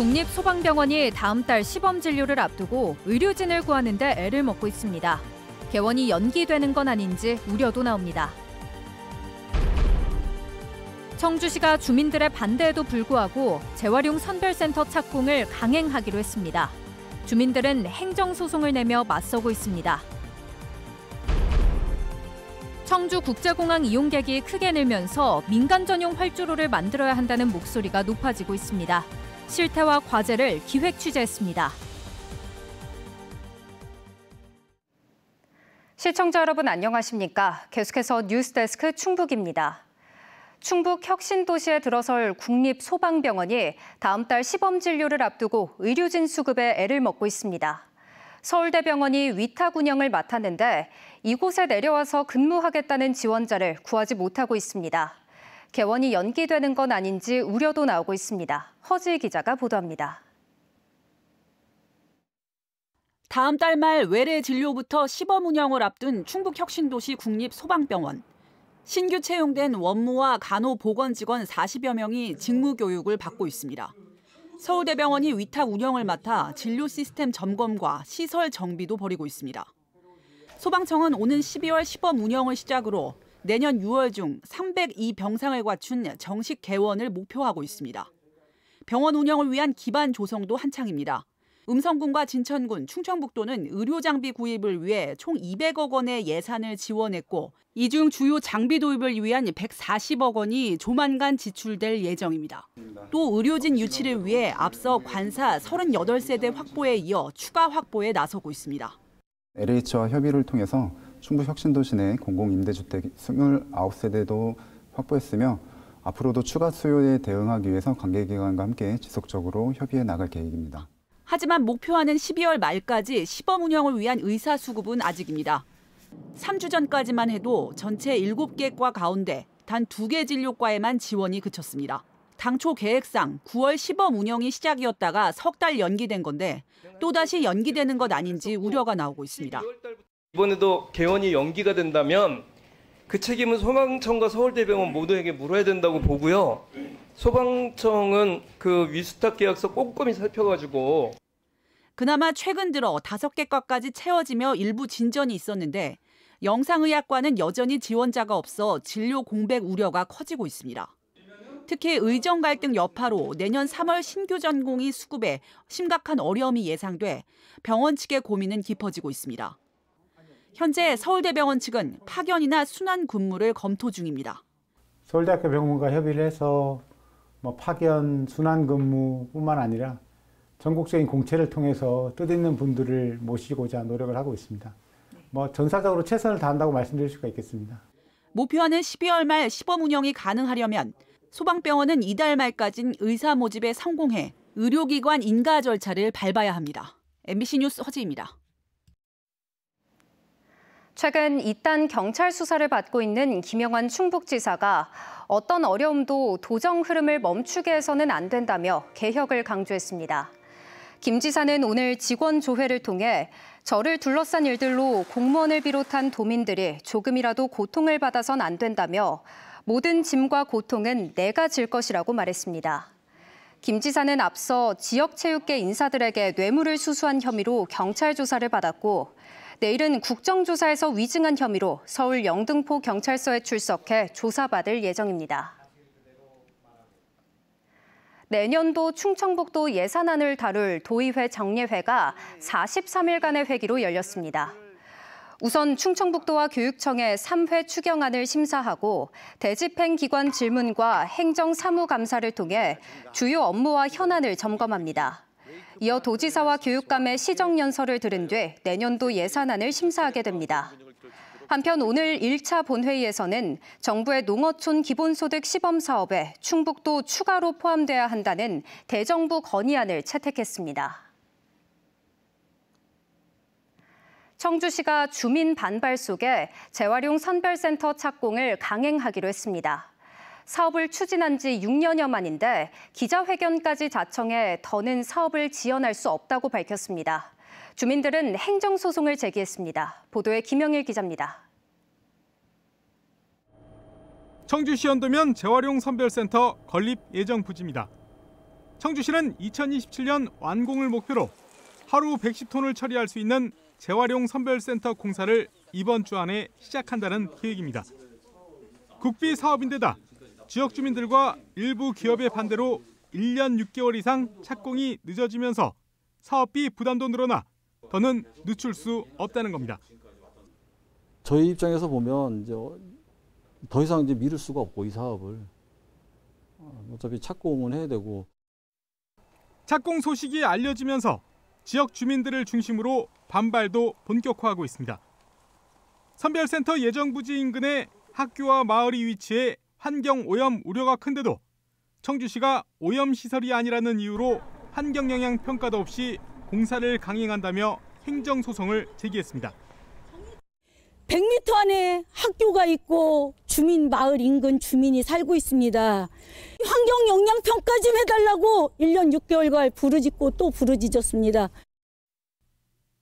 국립소방병원이 다음 달 시범 진료를 앞두고 의료진을 구하는 데 애를 먹고 있습니다. 개원이 연기되는 건 아닌지 우려도 나옵니다. 청주시가 주민들의 반대에도 불구하고 재활용 선별센터 착공을 강행하기로 했습니다. 주민들은 행정소송을 내며 맞서고 있습니다. 청주국제공항 이용객이 크게 늘면서 민간 전용 활주로를 만들어야 한다는 목소리가 높아지고 있습니다. 실태와 과제를 기획 취재했습니다. 시청자 여러분 안녕하십니까? 계속해서 뉴스데스크 충북입니다. 충북 혁신도시에 들어설 국립소방병원이 다음 달 시범 진료를 앞두고 의료진 수급에 애를 먹고 있습니다. 서울대병원이 위탁 운영을 맡았는데 이곳에 내려와서 근무하겠다는 지원자를 구하지 못하고 있습니다. 개원이 연기되는 건 아닌지 우려도 나오고 있습니다. 허지희 기자가 보도합니다. 다음 달 말 외래 진료부터 시범 운영을 앞둔 충북혁신도시 국립소방병원. 신규 채용된 원무와 간호보건 직원 40여 명이 직무 교육을 받고 있습니다. 서울대병원이 위탁 운영을 맡아 진료 시스템 점검과 시설 정비도 벌이고 있습니다. 소방청은 오는 12월 시범 운영을 시작으로 내년 6월 중 302병상을 갖춘 정식 개원을 목표하고 있습니다. 병원 운영을 위한 기반 조성도 한창입니다. 음성군과 진천군, 충청북도는 의료 장비 구입을 위해 총 200억 원의 예산을 지원했고 이 중 주요 장비 도입을 위한 140억 원이 조만간 지출될 예정입니다. 또 의료진 유치를 위해 앞서 관사 38세대 확보에 이어 추가 확보에 나서고 있습니다. LH와 협의를 통해서 충북 혁신도시 내 공공임대주택 29세대도 확보했으며 앞으로도 추가 수요에 대응하기 위해서 관계기관과 함께 지속적으로 협의해 나갈 계획입니다. 하지만 목표하는 12월 말까지 시범 운영을 위한 의사 수급은 아직입니다. 3주 전까지만 해도 전체 7개 과 가운데 단 2개 진료과에만 지원이 그쳤습니다. 당초 계획상 9월 시범 운영이 시작이었다가 석 달 연기된 건데 또다시 연기되는 것 아닌지 우려가 나오고 있습니다. 이번에도 개원이 연기가 된다면 그 책임은 소방청과 서울대병원 모두에게 물어야 된다고 보고요. 소방청은 그 위수탁 계약서 꼼꼼히 살펴가지고 그나마 최근 들어 5개 과까지 채워지며 일부 진전이 있었는데 영상의학과는 여전히 지원자가 없어 진료 공백 우려가 커지고 있습니다. 특히 의정 갈등 여파로 내년 3월 신규 전공의 수급에 심각한 어려움이 예상돼 병원 측의 고민은 깊어지고 있습니다. 현재 서울대병원 측은 파견이나 순환 근무를 검토 중입니다. 서울대학교 병원과 협의를 해서 파견, 순환 근무뿐만 아니라 전국적인 공채를 통해서 뜻있는 분들을 모시고자 노력을 하고 있습니다. 전사적으로 최선을 다한다고 말씀드릴 수가 있겠습니다. 목표하는 12월 말 시범 운영이 가능하려면 소방병원은 이달 말까지는 의사 모집에 성공해 의료기관 인가 절차를 밟아야 합니다. MBC 뉴스 허지입니다. 최근 이딴 경찰 수사를 받고 있는 김영환 충북지사가 어떤 어려움도 도정 흐름을 멈추게 해서는 안 된다며 개혁을 강조했습니다. 김 지사는 오늘 직원 조회를 통해 저를 둘러싼 일들로 공무원을 비롯한 도민들이 조금이라도 고통을 받아선 안 된다며 모든 짐과 고통은 내가 질 것이라고 말했습니다. 김 지사는 앞서 지역체육계 인사들에게 뇌물을 수수한 혐의로 경찰 조사를 받았고 내일은 국정조사에서 위증한 혐의로 서울 영등포 경찰서에 출석해 조사받을 예정입니다. 내년도 충청북도 예산안을 다룰 도의회 정례회가 43일간의 회기로 열렸습니다. 우선 충청북도와 교육청의 3회 추경안을 심사하고 대집행 기관 질문과 행정사무감사를 통해 주요 업무와 현안을 점검합니다. 이어 도지사와 교육감의 시정연설을 들은 뒤 내년도 예산안을 심사하게 됩니다. 한편 오늘 1차 본회의에서는 정부의 농어촌 기본소득 시범사업에 충북도 추가로 포함돼야 한다는 대정부 건의안을 채택했습니다. 청주시가 주민 반발 속에 재활용 선별센터 착공을 강행하기로 했습니다. 사업을 추진한 지 6년여 만인데 기자회견까지 자청해 더는 사업을 지연할 수 없다고 밝혔습니다. 주민들은 행정소송을 제기했습니다. 보도에 김영일 기자입니다. 청주시 연도면 재활용 선별센터 건립 예정 부지입니다. 청주시는 2027년 완공을 목표로 하루 110톤을 처리할 수 있는 재활용 선별센터 공사를 이번 주 안에 시작한다는 계획입니다. 국비 사업인데다 지역 주민들과 일부 기업의 반대로 1년 6개월 이상 착공이 늦어지면서 사업비 부담도 늘어나 더는 늦출 수 없다는 겁니다. 저희 입장에서 보면 이제 더 이상 이제 미룰 수가 없고 이 사업을 어차피 착공은 해야 되고. 착공 소식이 알려지면서 지역 주민들을 중심으로 반발도 본격화하고 있습니다. 선별센터 예정부지 인근에 학교와 마을이 위치해 환경 오염 우려가 큰데도 청주시가 오염 시설이 아니라는 이유로 환경 영향 평가도 없이 공사를 강행한다며 행정소송을 제기했습니다. 100m 안에 학교가 있고 주민 마을 인근 주민이 살고 있습니다. 환경 영향 평가 좀 해달라고 1년 6개월간 부르짖고 또 부르짖었습니다.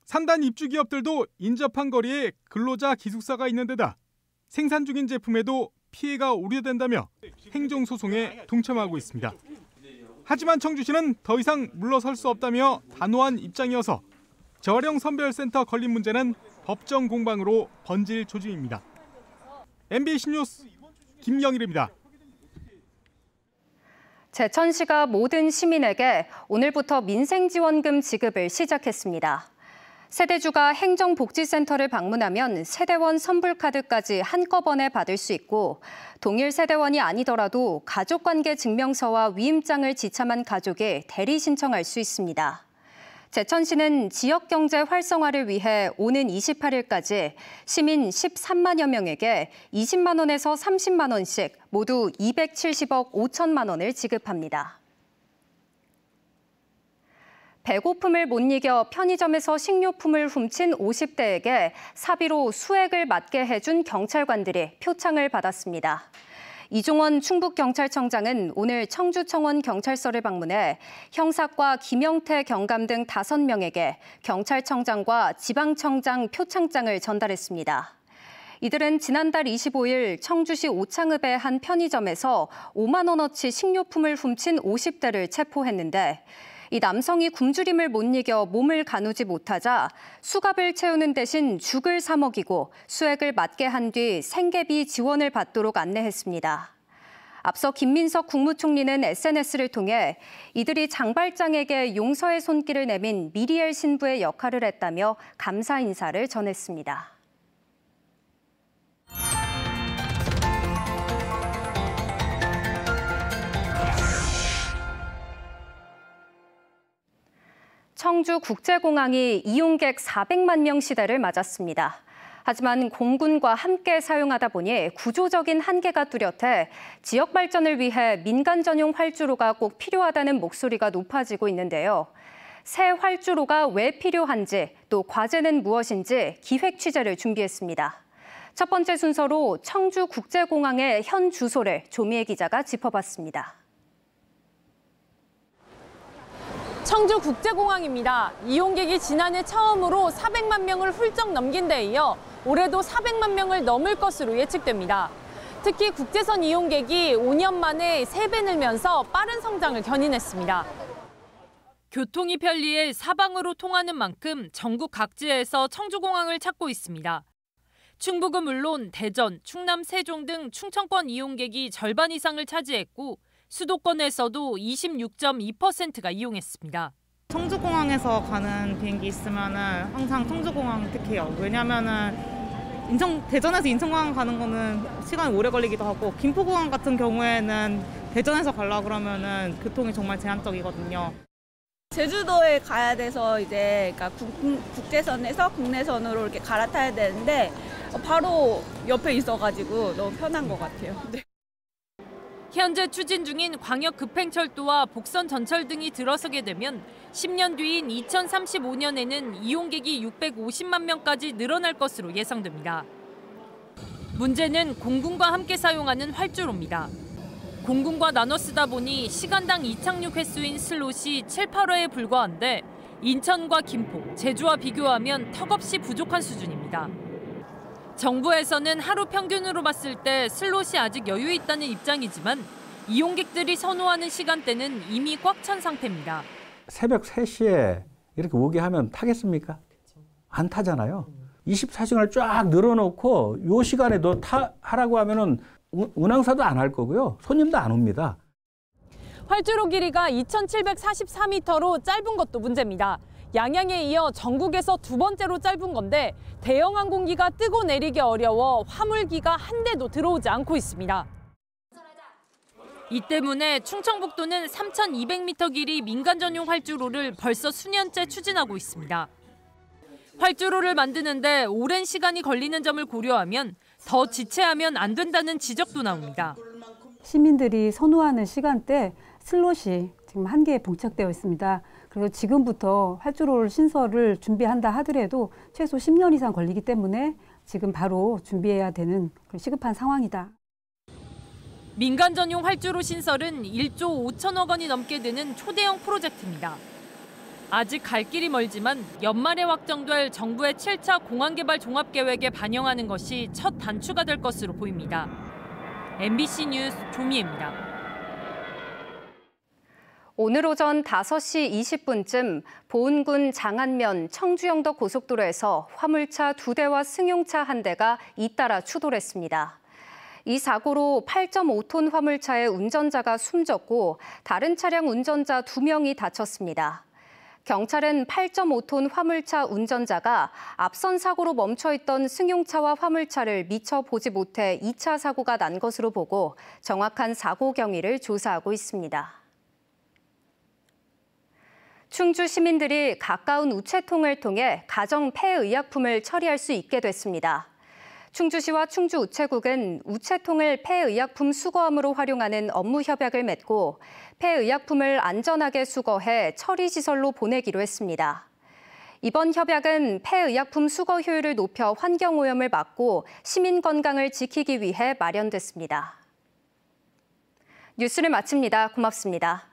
산단 입주 기업들도 인접한 거리에 근로자 기숙사가 있는 데다 생산 중인 제품에도 피해가 우려된다며 행정소송에 동참하고 있습니다. 하지만 청주시는 더 이상 물러설 수 없다며 단호한 입장이어서 재활용 선별센터 건립 문제는 법정 공방으로 번질 조짐입니다. MBC 뉴스 김영일입니다. 제천시가 모든 시민에게 오늘부터 민생지원금 지급을 시작했습니다. 세대주가 행정복지센터를 방문하면 세대원 선불카드까지 한꺼번에 받을 수 있고 동일 세대원이 아니더라도 가족관계 증명서와 위임장을 지참한 가족이 대리 신청할 수 있습니다. 제천시는 지역경제 활성화를 위해 오는 28일까지 시민 13만여 명에게 20만 원에서 30만 원씩 모두 270억 5천만 원을 지급합니다. 배고픔을 못 이겨 편의점에서 식료품을 훔친 50대에게 사비로 수액을 맞게 해준 경찰관들이 표창을 받았습니다. 이종원 충북경찰청장은 오늘 청주청원경찰서를 방문해 형사과 김영태 경감 등 5명에게 경찰청장과 지방청장 표창장을 전달했습니다. 이들은 지난달 25일 청주시 오창읍의 한 편의점에서 5만 원어치 식료품을 훔친 50대를 체포했는데 이 남성이 굶주림을 못 이겨 몸을 가누지 못하자 수갑을 채우는 대신 죽을 사 먹이고 수액을 맞게 한 뒤 생계비 지원을 받도록 안내했습니다. 앞서 김민석 국무총리는 SNS를 통해 이들이 장발장에게 용서의 손길을 내민 미리엘 신부의 역할을 했다며 감사 인사를 전했습니다. 청주국제공항이 이용객 400만 명 시대를 맞았습니다. 하지만 공군과 함께 사용하다 보니 구조적인 한계가 뚜렷해 지역 발전을 위해 민간 전용 활주로가 꼭 필요하다는 목소리가 높아지고 있는데요. 새 활주로가 왜 필요한지 또 과제는 무엇인지 기획 취재를 준비했습니다. 첫 번째 순서로 청주국제공항의 현 주소를 조미애 기자가 짚어봤습니다. 청주국제공항입니다. 이용객이 지난해 처음으로 400만 명을 훌쩍 넘긴 데 이어 올해도 400만 명을 넘을 것으로 예측됩니다. 특히 국제선 이용객이 5년 만에 3배 늘면서 빠른 성장을 견인했습니다. 교통이 편리해 사방으로 통하는 만큼 전국 각지에서 청주공항을 찾고 있습니다. 충북은 물론 대전, 충남, 세종 등 충청권 이용객이 절반 이상을 차지했고 수도권에서도 26.2%가 이용했습니다. 청주공항에서 가는 비행기 있으면 항상 청주공항 택해요. 왜냐하면 대전에서 인천공항 가는 거는 시간이 오래 걸리기도 하고 김포공항 같은 경우에는 대전에서 가려고 그러면 교통이 정말 제한적이거든요. 제주도에 가야 돼서 이제 그러니까 국제선에서 국내선으로 이렇게 갈아타야 되는데 바로 옆에 있어가지고 너무 편한 것 같아요. 네. 현재 추진 중인 광역 급행철도와 복선 전철 등이 들어서게 되면 10년 뒤인 2035년에는 이용객이 650만 명까지 늘어날 것으로 예상됩니다. 문제는 공군과 함께 사용하는 활주로입니다. 공군과 나눠 쓰다 보니 시간당 이착륙 횟수인 슬롯이 7, 8회에 불과한데 인천과 김포, 제주와 비교하면 턱없이 부족한 수준입니다. 정부에서는 하루 평균으로 봤을 때 슬롯이 아직 여유 있다는 입장이지만 이용객들이 선호하는 시간대는 이미 꽉 찬 상태입니다. 새벽 3시에 이렇게 오게 하면 타겠습니까? 안 타잖아요. 24시간을 쫙 늘어놓고 요 시간에 너 하라고 하면은 운항사도 안 할 거고요. 손님도 안 옵니다. 활주로 길이가 2,744m로 짧은 것도 문제입니다. 양양에 이어 전국에서 두 번째로 짧은 건데 대형 항공기가 뜨고 내리기 어려워 화물기가 한 대도 들어오지 않고 있습니다. 이 때문에 충청북도는 3,200m 길이 민간 전용 활주로를 벌써 수년째 추진하고 있습니다. 활주로를 만드는데 오랜 시간이 걸리는 점을 고려하면 더 지체하면 안 된다는 지적도 나옵니다. 시민들이 선호하는 시간대 슬롯이 지금 한개에 봉착되어 있습니다. 그래서 지금부터 활주로 신설을 준비한다 하더라도 최소 10년 이상 걸리기 때문에 지금 바로 준비해야 되는 시급한 상황이다. 민간 전용 활주로 신설은 1조 5천억 원이 넘게 드는 초대형 프로젝트입니다. 아직 갈 길이 멀지만 연말에 확정될 정부의 7차 공항개발 종합계획에 반영하는 것이 첫 단추가 될 것으로 보입니다. MBC 뉴스 조미애입니다. 오늘 오전 5시 20분쯤 보은군 장안면 청주영덕 고속도로에서 화물차 2대와 승용차 1대가 잇따라 추돌했습니다. 이 사고로 8.5톤 화물차의 운전자가 숨졌고 다른 차량 운전자 2명이 다쳤습니다. 경찰은 8.5톤 화물차 운전자가 앞선 사고로 멈춰있던 승용차와 화물차를 미처 보지 못해 2차 사고가 난 것으로 보고 정확한 사고 경위를 조사하고 있습니다. 충주 시민들이 가까운 우체통을 통해 가정 폐의약품을 처리할 수 있게 됐습니다. 충주시와 충주우체국은 우체통을 폐의약품 수거함으로 활용하는 업무 협약을 맺고 폐의약품을 안전하게 수거해 처리시설로 보내기로 했습니다. 이번 협약은 폐의약품 수거 효율을 높여 환경오염을 막고 시민 건강을 지키기 위해 마련됐습니다. 뉴스를 마칩니다. 고맙습니다.